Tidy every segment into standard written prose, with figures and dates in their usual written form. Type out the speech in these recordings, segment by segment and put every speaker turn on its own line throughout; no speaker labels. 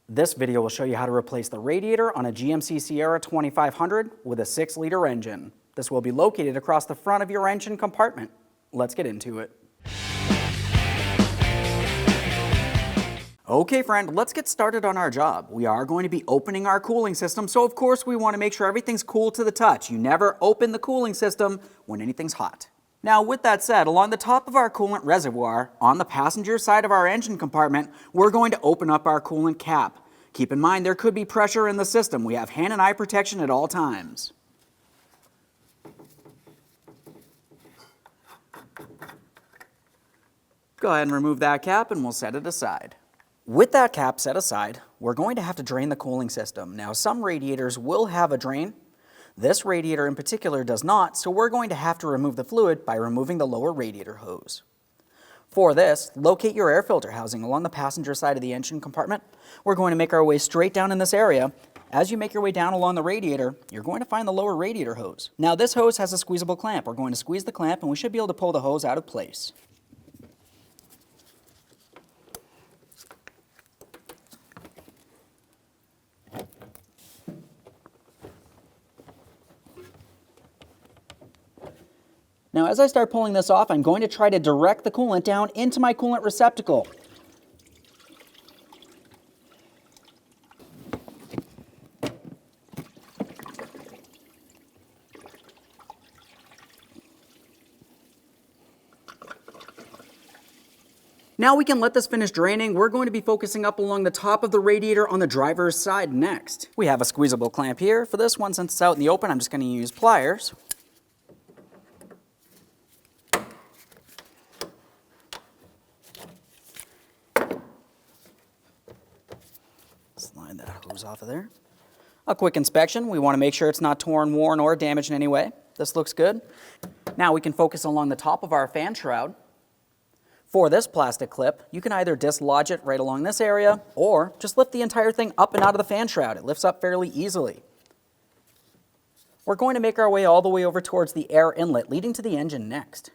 This video will show you how to replace the radiator on a GMC Sierra 2500 with a 6-liter engine. This will be located across the front of your engine compartment. Let's get into it. Okay friend, let's get started on our job. We are going to be opening our cooling system, so of course we want to make sure everything's cool to the touch. You never open the cooling system when anything's hot. Now with that said, along the top of our coolant reservoir, on the passenger side of our engine compartment, we're going to open up our coolant cap. Keep in mind there could be pressure in the system. We have hand and eye protection at all times. Go ahead and remove that cap and we'll set it aside. With that cap set aside, we're going to have to drain the cooling system. Now some radiators will have a drain. This radiator in particular does not, so we're going to have to remove the fluid by removing the lower radiator hose. For this, locate your air filter housing along the passenger side of the engine compartment. We're going to make our way straight down in this area. As you make your way down along the radiator, you're going to find the lower radiator hose. Now this hose has a squeezable clamp. We're going to squeeze the clamp and we should be able to pull the hose out of place. Now as I start pulling this off, I'm going to try to direct the coolant down into my coolant receptacle. Now we can let this finish draining. We're going to be focusing up along the top of the radiator on the driver's side next. We have a squeezable clamp here. For this one, since it's out in the open, I'm just going to use pliers. Slide that hose off of there. A quick inspection. We want to make sure it's not torn, worn, or damaged in any way. This looks good. Now we can focus along the top of our fan shroud. For this plastic clip, you can either dislodge it right along this area, or just lift the entire thing up and out of the fan shroud. It lifts up fairly easily. We're going to make our way all the way over towards the air inlet leading to the engine next.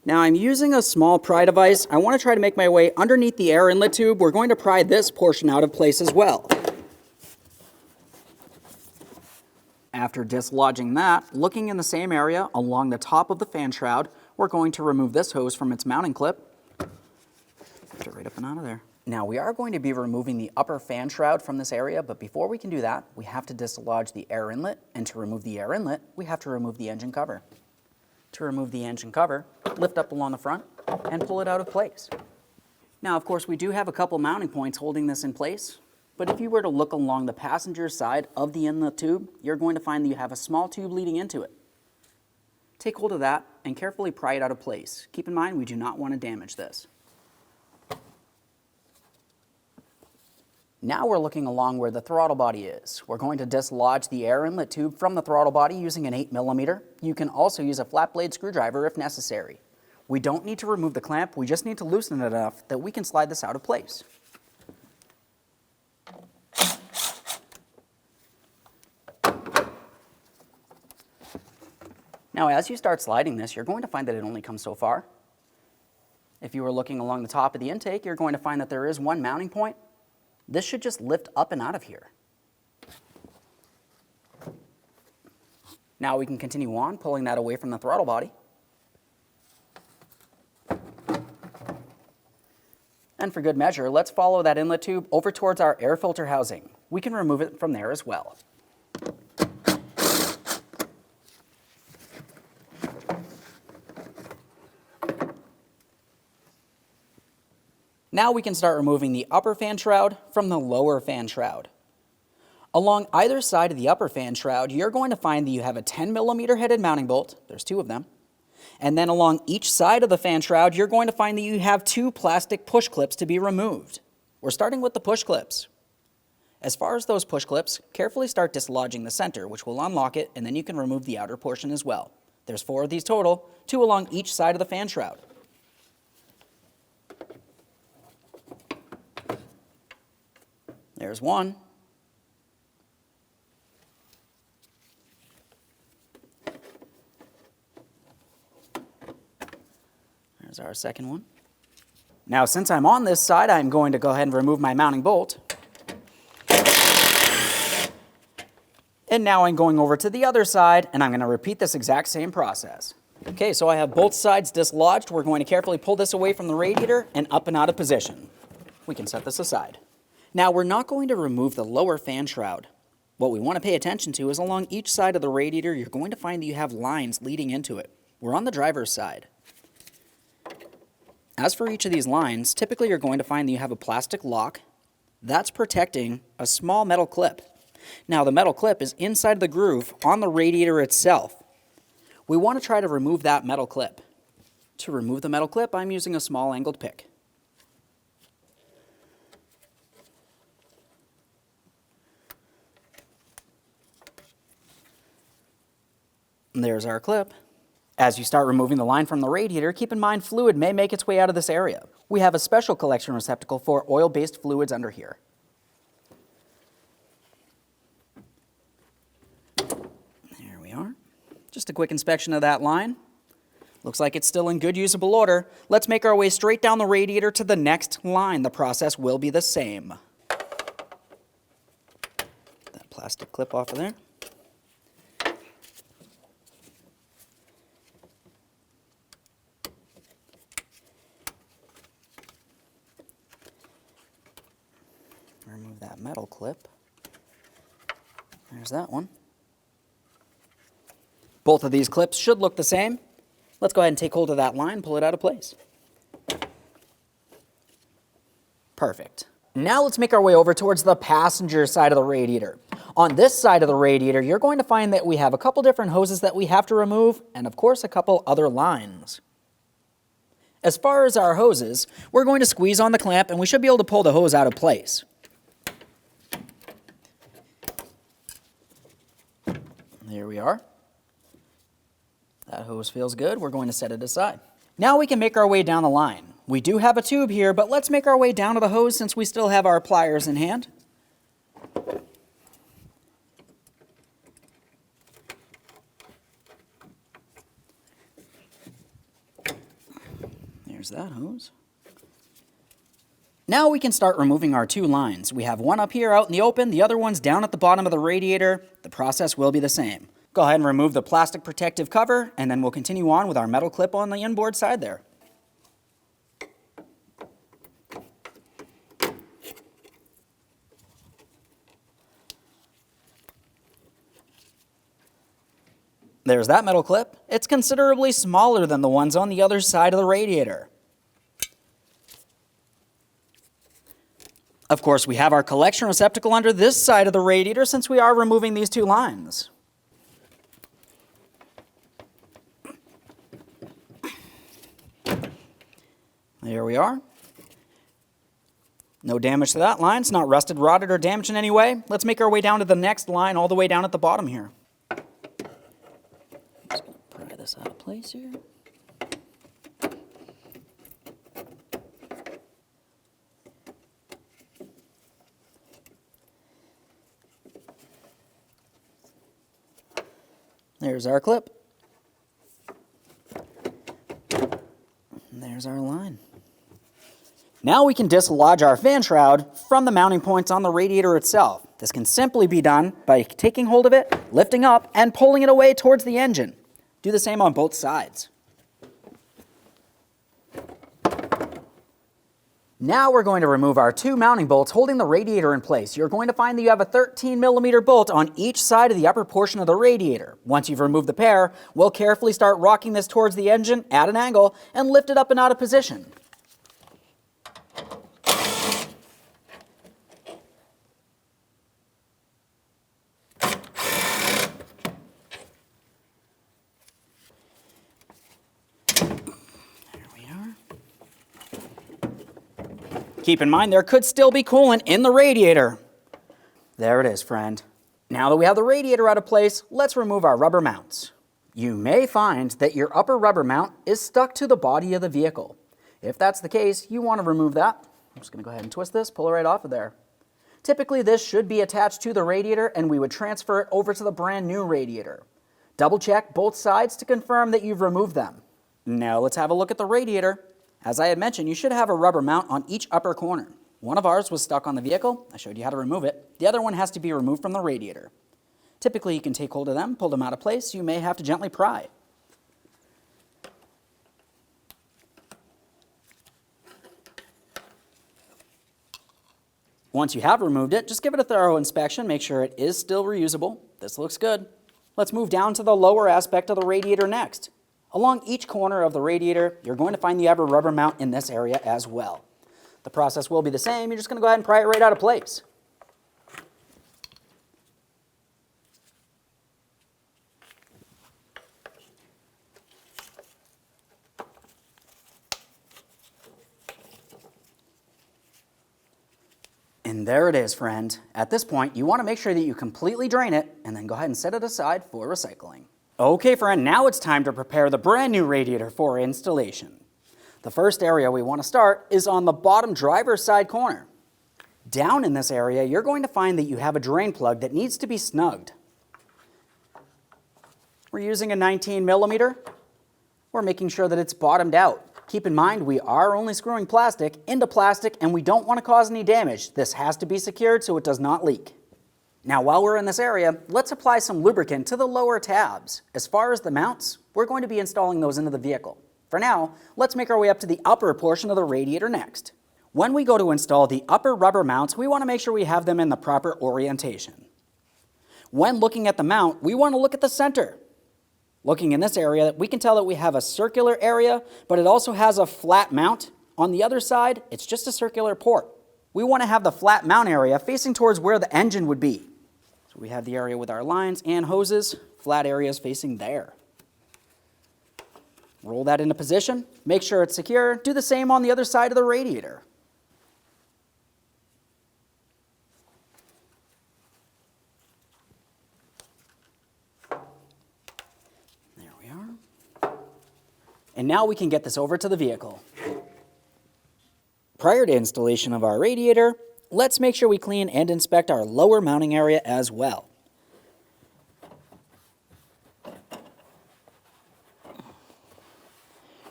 Now I'm using a small pry device. I want to try to make my way underneath the air inlet tube. We're going to pry this portion out of place as well. After dislodging that, looking in the same area along the top of the fan shroud, we're going to remove this hose from its mounting clip. Get it right up and out of there. Now we are going to be removing the upper fan shroud from this area, but before we can do that, we have to dislodge the air inlet, and to remove the air inlet, we have to remove the engine cover. To remove the engine cover, lift up along the front and pull it out of place. Now, of course, we do have a couple mounting points holding this in place, but if you were to look along the passenger side of the inlet tube, you're going to find that you have a small tube leading into it. Take hold of that and carefully pry it out of place. Keep in mind, we do not want to damage this. Now we're looking along where the throttle body is. We're going to dislodge the air inlet tube from the throttle body using an 8mm. You can also use a flat blade screwdriver if necessary. We don't need to remove the clamp, we just need to loosen it enough that we can slide this out of place. Now as you start sliding this, you're going to find that it only comes so far. If you were looking along the top of the intake, you're going to find that there is one mounting point. This should just lift up and out of here. Now we can continue on, pulling that away from the throttle body. And for good measure, let's follow that inlet tube over towards our air filter housing. We can remove it from there as well. Now we can start removing the upper fan shroud from the lower fan shroud. Along either side of the upper fan shroud, you're going to find that you have a 10mm headed mounting bolt. There's two of them. And then along each side of the fan shroud, you're going to find that you have two plastic push clips to be removed. We're starting with the push clips. As far as those push clips, carefully start dislodging the center, which will unlock it, and then you can remove the outer portion as well. There's 4 of these total, 2 along each side of the fan shroud. There's one. There's our second one. Now, since I'm on this side, I'm going to go ahead and remove my mounting bolt. And now I'm going over to the other side, and I'm going to repeat this exact same process. Okay, so I have both sides dislodged. We're going to carefully pull this away from the radiator and up and out of position. We can set this aside. Now, we're not going to remove the lower fan shroud. What we want to pay attention to is along each side of the radiator, you're going to find that you have lines leading into it. We're on the driver's side. As for each of these lines, typically you're going to find that you have a plastic lock that's protecting a small metal clip. Now, the metal clip is inside the groove on the radiator itself. We want to try to remove that metal clip. To remove the metal clip, I'm using a small angled pick. And there's our clip. As you start removing the line from the radiator, keep in mind fluid may make its way out of this area. We have a special collection receptacle for oil-based fluids under here. There we are. Just a quick inspection of that line. Looks like it's still in good usable order. Let's make our way straight down the radiator to the next line. The process will be the same. That plastic clip off of there. Remove that metal clip. There's that one. Both of these clips should look the same. Let's go ahead and take hold of that line, pull it out of place. Perfect. Now let's make our way over towards the passenger side of the radiator. On this side of the radiator, you're going to find that we have a couple different hoses that we have to remove, and of course a couple other lines. As far as our hoses, we're going to squeeze on the clamp and we should be able to pull the hose out of place. There we are. That hose feels good. We're going to set it aside. Now we can make our way down the line. We do have a tube here, but let's make our way down to the hose since we still have our pliers in hand. There's that hose. Now we can start removing our two lines. We have one up here out in the open, the other one's down at the bottom of the radiator. The process will be the same. Go ahead and remove the plastic protective cover, and then we'll continue on with our metal clip on the inboard side there. There's that metal clip. It's considerably smaller than the ones on the other side of the radiator. Of course, we have our collection receptacle under this side of the radiator since we are removing these two lines. There we are. No damage to that line. It's not rusted, rotted, or damaged in any way. Let's make our way down to the next line all the way down at the bottom here. Just going to pry this out of place here. There's our clip. And there's our line. Now we can dislodge our fan shroud from the mounting points on the radiator itself. This can simply be done by taking hold of it, lifting up, and pulling it away towards the engine. Do the same on both sides. Now we're going to remove our two mounting bolts holding the radiator in place. You're going to find that you have a 13mm bolt on each side of the upper portion of the radiator. Once you've removed the pair, we'll carefully start rocking this towards the engine at an angle and lift it up and out of position. Keep in mind, there could still be coolant in the radiator. There it is, friend. Now that we have the radiator out of place, let's remove our rubber mounts. You may find that your upper rubber mount is stuck to the body of the vehicle. If that's the case, you want to remove that. I'm just going to go ahead and twist this, pull it right off of there. Typically, this should be attached to the radiator, and we would transfer it over to the brand new radiator. Double check both sides to confirm that you've removed them. Now let's have a look at the radiator. As I had mentioned, you should have a rubber mount on each upper corner. One of ours was stuck on the vehicle. I showed you how to remove it. The other one has to be removed from the radiator. Typically, you can take hold of them, pull them out of place. You may have to gently pry. Once you have removed it, just give it a thorough inspection. Make sure it is still reusable. This looks good. Let's move down to the lower aspect of the radiator next. Along each corner of the radiator, you're going to find you have a rubber mount in this area as well. The process will be the same. You're just going to go ahead and pry it right out of place. And there it is, friend. At this point, you want to make sure that you completely drain it and then go ahead and set it aside for recycling. Okay, friend, now it's time to prepare the brand new radiator for installation. The first area we want to start is on the bottom driver's side corner. Down in this area, you're going to find that you have a drain plug that needs to be snugged. We're using a 19 millimeter. We're making sure that it's bottomed out. Keep in mind, we are only screwing plastic into plastic and we don't want to cause any damage. This has to be secured so it does not leak. Now, while we're in this area, let's apply some lubricant to the lower tabs. As far as the mounts, we're going to be installing those into the vehicle. For now, let's make our way up to the upper portion of the radiator next. When we go to install the upper rubber mounts, we want to make sure we have them in the proper orientation. When looking at the mount, we want to look at the center. Looking in this area, we can tell that we have a circular area, but it also has a flat mount. On the other side, it's just a circular port. We want to have the flat mount area facing towards where the engine would be. So we have the area with our lines and hoses, flat areas facing there. Roll that into position, make sure it's secure. Do the same on the other side of the radiator. And now we can get this over to the vehicle. Prior to installation of our radiator, let's make sure we clean and inspect our lower mounting area as well.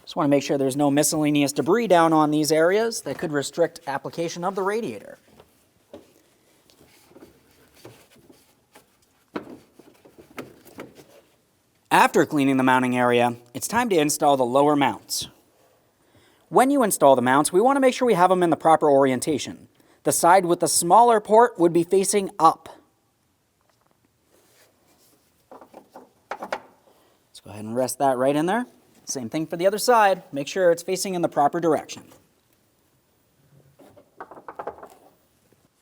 Just want to make sure there's no miscellaneous debris down on these areas that could restrict application of the radiator. After cleaning the mounting area, it's time to install the lower mounts. When you install the mounts, we want to make sure we have them in the proper orientation. The side with the smaller port would be facing up. Let's go ahead and rest that right in there. Same thing for the other side. Make sure it's facing in the proper direction.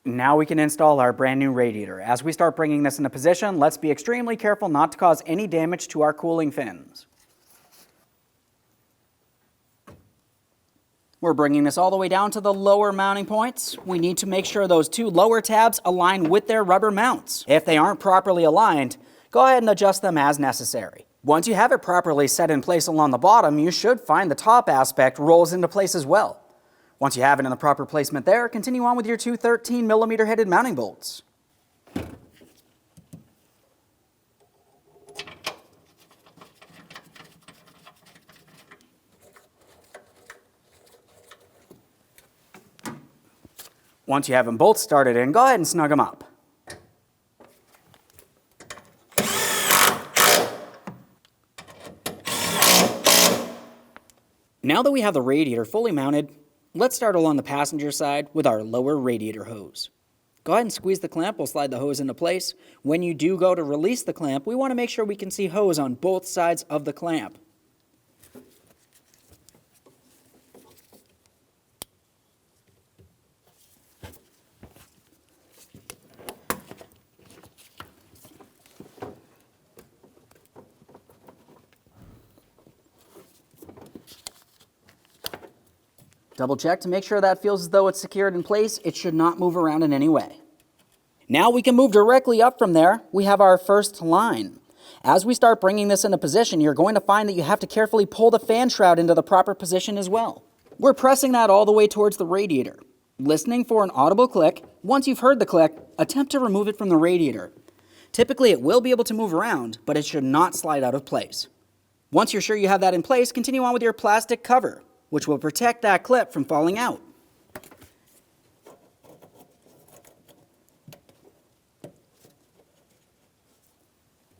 Now we can install our brand new radiator. As we start bringing this into position, let's be extremely careful not to cause any damage to our cooling fins. We're bringing this all the way down to the lower mounting points. We need to make sure those two lower tabs align with their rubber mounts. If they aren't properly aligned, go ahead and adjust them as necessary. Once you have it properly set in place along the bottom, you should find the top aspect rolls into place as well. Once you have it in the proper placement there, continue on with your two 13 millimeter headed mounting bolts. Once you have them both started in, go ahead and snug them up. Now that we have the radiator fully mounted, let's start along the passenger side with our lower radiator hose. Go ahead and squeeze the clamp. We'll slide the hose into place. When you do go to release the clamp, we want to make sure we can see hose on both sides of the clamp. Double check to make sure that feels as though it's secured in place. It should not move around in any way. Now we can move directly up from there. We have our first line. As we start bringing this into position, you're going to find that you have to carefully pull the fan shroud into the proper position as well. We're pressing that all the way towards the radiator. Listening for an audible click. Once you've heard the click, attempt to remove it from the radiator. Typically it will be able to move around, but it should not slide out of place. Once you're sure you have that in place, continue on with your plastic cover, which will protect that clip from falling out.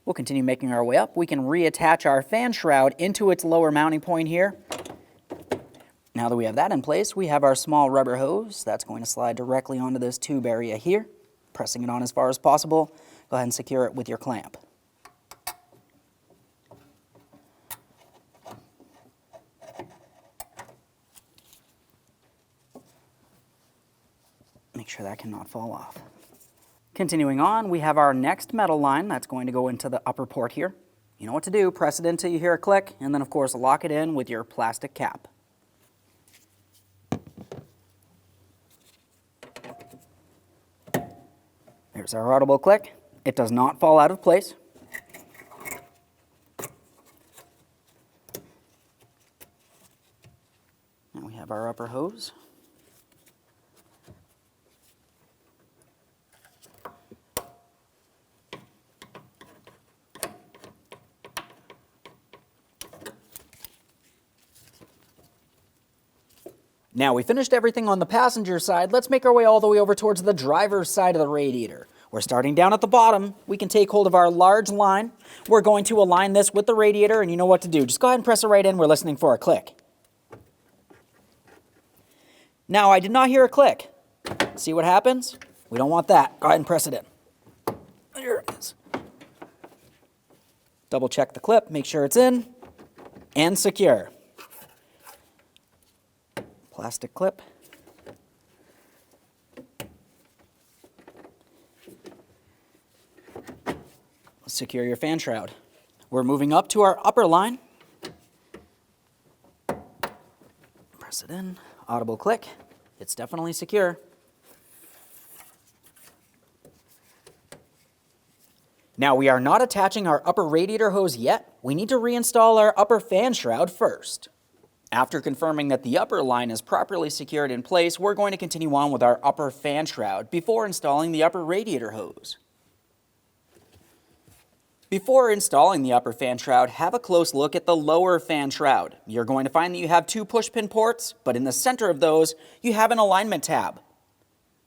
We'll continue making our way up. We can reattach our fan shroud into its lower mounting point here. Now that we have that in place, we have our small rubber hose that's going to slide directly onto this tube area here. Pressing it on as far as possible. Go ahead and secure it with your clamp. Make sure that cannot fall off. Continuing on, we have our next metal line that's going to go into the upper port here. You know what to do, press it until you hear a click, and then of course lock it in with your plastic cap. There's our audible click. It does not fall out of place. Now we have our upper hose. Now we finished everything on the passenger side. Let's make our way all the way over towards the driver's side of the radiator. We're starting down at the bottom. We can take hold of our large line. We're going to align this with the radiator, and you know what to do. Just go ahead and press it right in. We're listening for a click. Now I did not hear a click. See what happens? We don't want that. Go ahead and press it in. There it is. Double check the clip, make sure it's in, and secure. Plastic clip. Secure your fan shroud. We're moving up to our upper line. Press it in, audible click. It's definitely secure. Now we are not attaching our upper radiator hose yet. We need to reinstall our upper fan shroud first. After confirming that the upper line is properly secured in place, we're going to continue on with our upper fan shroud before installing the upper radiator hose. Before installing the upper fan shroud, have a close look at the lower fan shroud. You're going to find that you have two push-pin ports, but in the center of those, you have an alignment tab.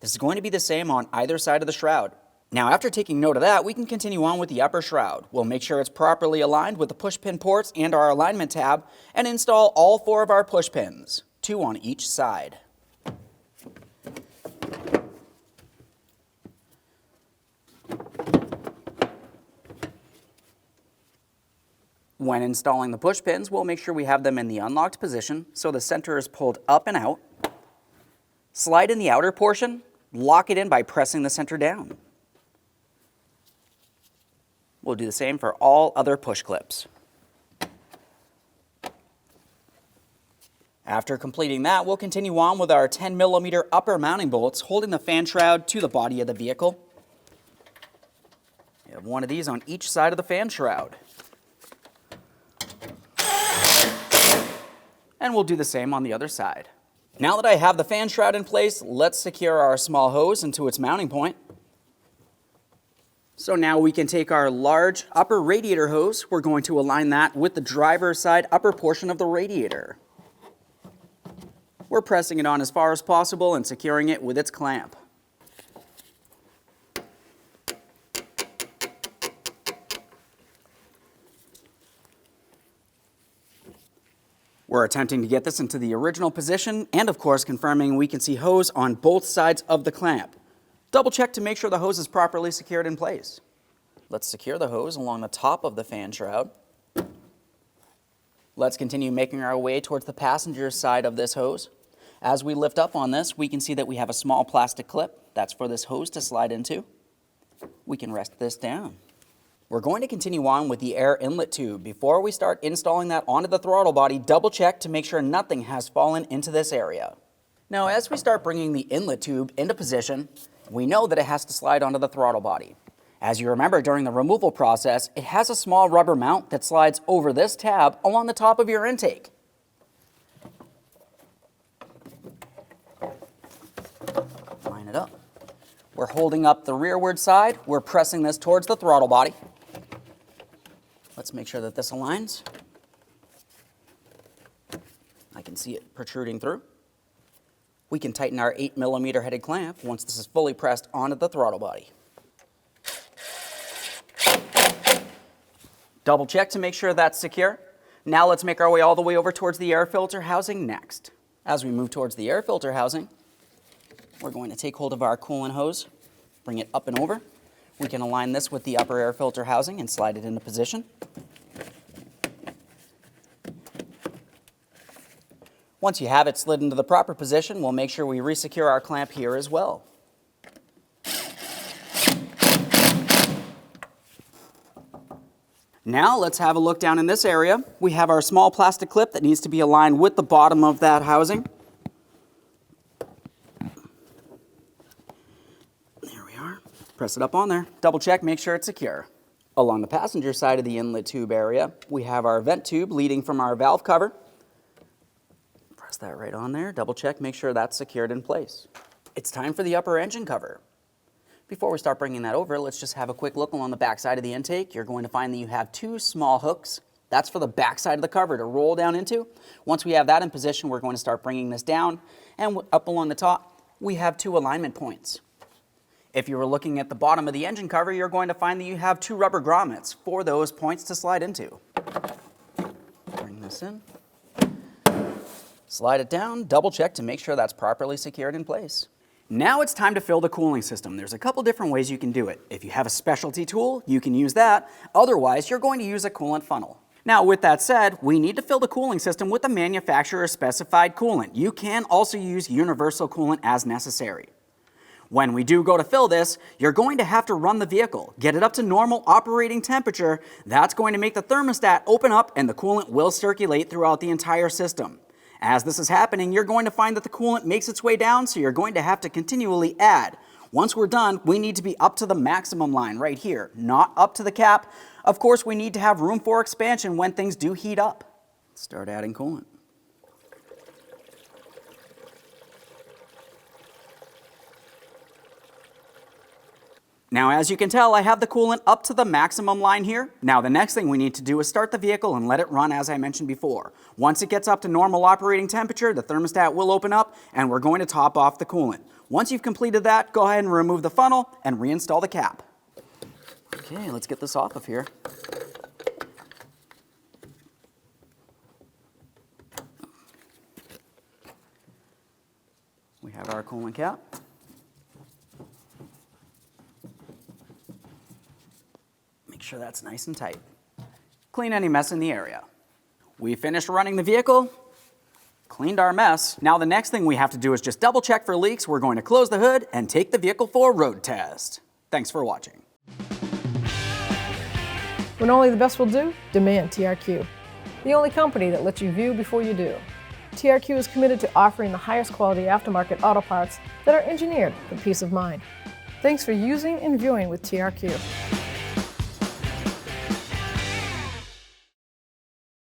This is going to be the same on either side of the shroud. Now, after taking note of that, we can continue on with the upper shroud. We'll make sure it's properly aligned with the push-pin ports and our alignment tab, and install all 4 of our push-pins, 2 on each side. When installing the push pins, we'll make sure we have them in the unlocked position so the center is pulled up and out. Slide in the outer portion, lock it in by pressing the center down. We'll do the same for all other push clips. After completing that, we'll continue on with our 10mm upper mounting bolts holding the fan shroud to the body of the vehicle. We have one of these on each side of the fan shroud. And we'll do the same on the other side. Now that I have the fan shroud in place, let's secure our small hose into its mounting point. So now we can take our large upper radiator hose. We're going to align that with the driver's side upper portion of the radiator. We're pressing it on as far as possible and securing it with its clamp. We're attempting to get this into the original position and of course confirming we can see hose on both sides of the clamp. Double check to make sure the hose is properly secured in place. Let's secure the hose along the top of the fan shroud. Let's continue making our way towards the passenger side of this hose. As we lift up on this, we can see that we have a small plastic clip. That's for this hose to slide into. We can rest this down. We're going to continue on with the air inlet tube. Before we start installing that onto the throttle body, double check to make sure nothing has fallen into this area. Now, as we start bringing the inlet tube into position, we know that it has to slide onto the throttle body. As you remember during the removal process, it has a small rubber mount that slides over this tab along the top of your intake. Line it up. We're holding up the rearward side. We're pressing this towards the throttle body. Let's make sure that this aligns. I can see it protruding through. We can tighten our 8mm headed clamp once this is fully pressed onto the throttle body. Double check to make sure that's secure. Now let's make our way all the way over towards the air filter housing next. As we move towards the air filter housing, we're going to take hold of our coolant hose, bring it up and over. We can align this with the upper air filter housing and slide it into position. Once you have it slid into the proper position, we'll make sure we resecure our clamp here as well. Now let's have a look down in this area. We have our small plastic clip that needs to be aligned with the bottom of that housing. There we are. Press it up on there. Double check, make sure it's secure. Along the passenger side of the inlet tube area, we have our vent tube leading from our valve cover. Press that right on there. Double check, make sure that's secured in place. It's time for the upper engine cover. Before we start bringing that over, let's just have a quick look along the back side of the intake. You're going to find that you have two small hooks. That's for the back side of the cover to roll down into. Once we have that in position, we're going to start bringing this down. And up along the top, we have two alignment points. If you were looking at the bottom of the engine cover, you're going to find that you have two rubber grommets for those points to slide into. Bring this in. Slide it down, double check to make sure that's properly secured in place. Now it's time to fill the cooling system. There's a couple different ways you can do it. If you have a specialty tool, you can use that. Otherwise, you're going to use a coolant funnel. Now, with that said, we need to fill the cooling system with the manufacturer's specified coolant. You can also use universal coolant as necessary. When we do go to fill this, you're going to have to run the vehicle, get it up to normal operating temperature. That's going to make the thermostat open up and the coolant will circulate throughout the entire system. As this is happening, you're going to find that the coolant makes its way down, so you're going to have to continually add. Once we're done, we need to be up to the maximum line right here, not up to the cap. Of course, we need to have room for expansion when things do heat up. Start adding coolant. Now, as you can tell, I have the coolant up to the maximum line here. Now, the next thing we need to do is start the vehicle and let it run as I mentioned before. Once it gets up to normal operating temperature, the thermostat will open up and we're going to top off the coolant. Once you've completed that, go ahead and remove the funnel and reinstall the cap. Okay, let's get this off of here. We have our coolant cap. Make sure that's nice and tight. Clean any mess in the area. We finished running the vehicle, cleaned our mess. Now the next thing we have to do is just double check for leaks. We're going to close the hood and take the vehicle for a road test. Thanks for watching.
When only the best will do, demand TRQ. The only company that lets you view before you do. TRQ is committed to offering the highest quality aftermarket auto parts that are engineered for peace of mind. Thanks for using and viewing with TRQ.